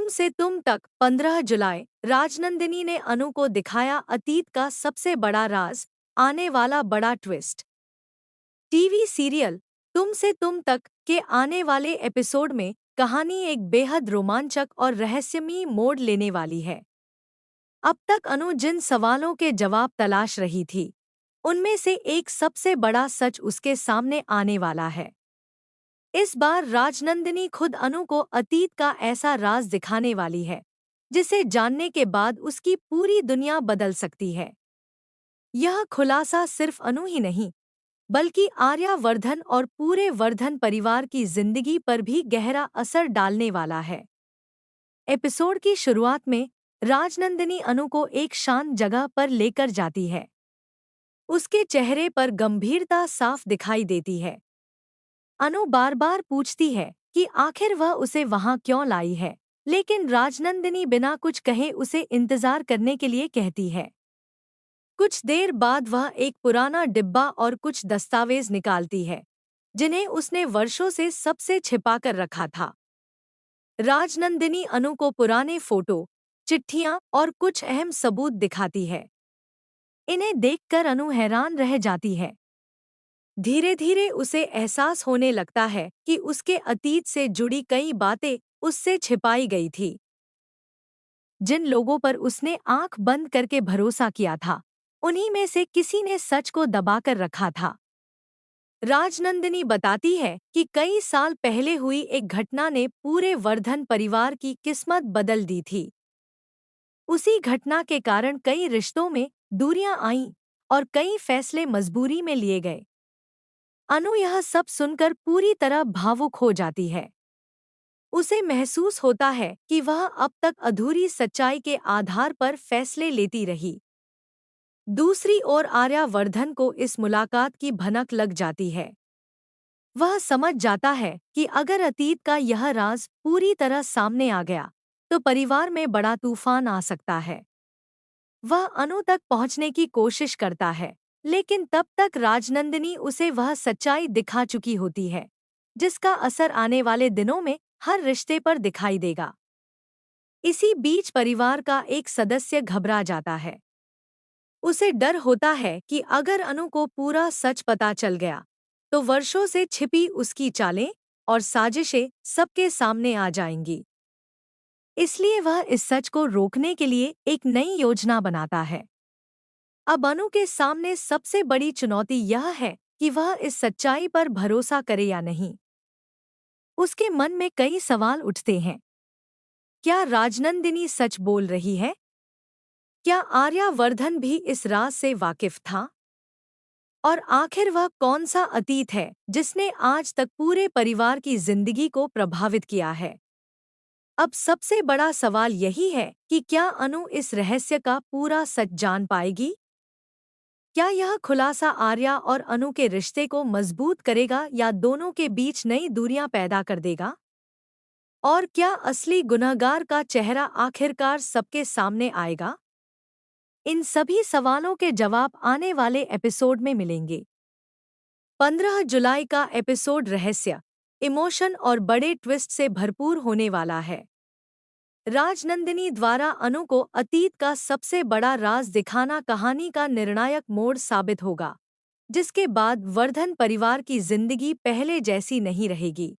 तुम से तुम तक 15 जुलाई राजनंदिनी ने अनु को दिखाया अतीत का सबसे बड़ा राज, आने वाला बड़ा ट्विस्ट। टीवी सीरियल तुम से तुम तक के आने वाले एपिसोड में कहानी एक बेहद रोमांचक और रहस्यमयी मोड़ लेने वाली है। अब तक अनु जिन सवालों के जवाब तलाश रही थी, उनमें से एक सबसे बड़ा सच उसके सामने आने वाला है। इस बार राजनंदिनी खुद अनु को अतीत का ऐसा राज दिखाने वाली है, जिसे जानने के बाद उसकी पूरी दुनिया बदल सकती है। यह खुलासा सिर्फ अनु ही नहीं, बल्कि आर्या वर्धन और पूरे वर्धन परिवार की जिंदगी पर भी गहरा असर डालने वाला है। एपिसोड की शुरुआत में राजनंदिनी अनु को एक शांत जगह पर लेकर जाती है। उसके चेहरे पर गंभीरता साफ दिखाई देती है। अनु बार बार पूछती है कि आखिर वह उसे वहां क्यों लाई है, लेकिन राजनंदिनी बिना कुछ कहे उसे इंतजार करने के लिए कहती है। कुछ देर बाद वह एक पुराना डिब्बा और कुछ दस्तावेज निकालती है, जिन्हें उसने वर्षों से सबसे छिपाकर रखा था। राजनंदिनी अनु को पुराने फोटो, चिट्ठियां और कुछ अहम सबूत दिखाती है। इन्हें देखकर अनु हैरान रह जाती है। धीरे धीरे उसे एहसास होने लगता है कि उसके अतीत से जुड़ी कई बातें उससे छिपाई गई थी। जिन लोगों पर उसने आंख बंद करके भरोसा किया था, उन्हीं में से किसी ने सच को दबाकर रखा था। राजनंदिनी बताती है कि कई साल पहले हुई एक घटना ने पूरे वर्धन परिवार की किस्मत बदल दी थी। उसी घटना के कारण कई रिश्तों में दूरियां आईं और कई फैसले मजबूरी में लिए गए। अनु यह सब सुनकर पूरी तरह भावुक हो जाती है। उसे महसूस होता है कि वह अब तक अधूरी सच्चाई के आधार पर फैसले लेती रही। दूसरी ओर आर्यावर्धन को इस मुलाकात की भनक लग जाती है। वह समझ जाता है कि अगर अतीत का यह राज पूरी तरह सामने आ गया, तो परिवार में बड़ा तूफान आ सकता है। वह अनु तक पहुंचने की कोशिश करता है, लेकिन तब तक राजनंदिनी उसे वह सच्चाई दिखा चुकी होती है, जिसका असर आने वाले दिनों में हर रिश्ते पर दिखाई देगा। इसी बीच परिवार का एक सदस्य घबरा जाता है। उसे डर होता है कि अगर अनु को पूरा सच पता चल गया, तो वर्षों से छिपी उसकी चालें और साजिशें सबके सामने आ जाएंगी। इसलिए वह इस सच को रोकने के लिए एक नई योजना बनाता है। अब अनु के सामने सबसे बड़ी चुनौती यह है कि वह इस सच्चाई पर भरोसा करे या नहीं। उसके मन में कई सवाल उठते हैं। क्या राजनंदिनी सच बोल रही है? क्या आर्यावर्धन भी इस राज से वाकिफ था? और आखिर वह कौन सा अतीत है जिसने आज तक पूरे परिवार की जिंदगी को प्रभावित किया है? अब सबसे बड़ा सवाल यही है कि क्या अनु इस रहस्य का पूरा सच जान पाएगी? क्या यह खुलासा आर्या और अनु के रिश्ते को मजबूत करेगा या दोनों के बीच नई दूरियां पैदा कर देगा? और क्या असली गुनहगार का चेहरा आखिरकार सबके सामने आएगा? इन सभी सवालों के जवाब आने वाले एपिसोड में मिलेंगे। 15 जुलाई का एपिसोड रहस्य, इमोशन और बड़े ट्विस्ट से भरपूर होने वाला है। राजनंदिनी द्वारा अनु को अतीत का सबसे बड़ा राज दिखाना कहानी का निर्णायक मोड़ साबित होगा, जिसके बाद वर्धन परिवार की जिंदगी पहले जैसी नहीं रहेगी।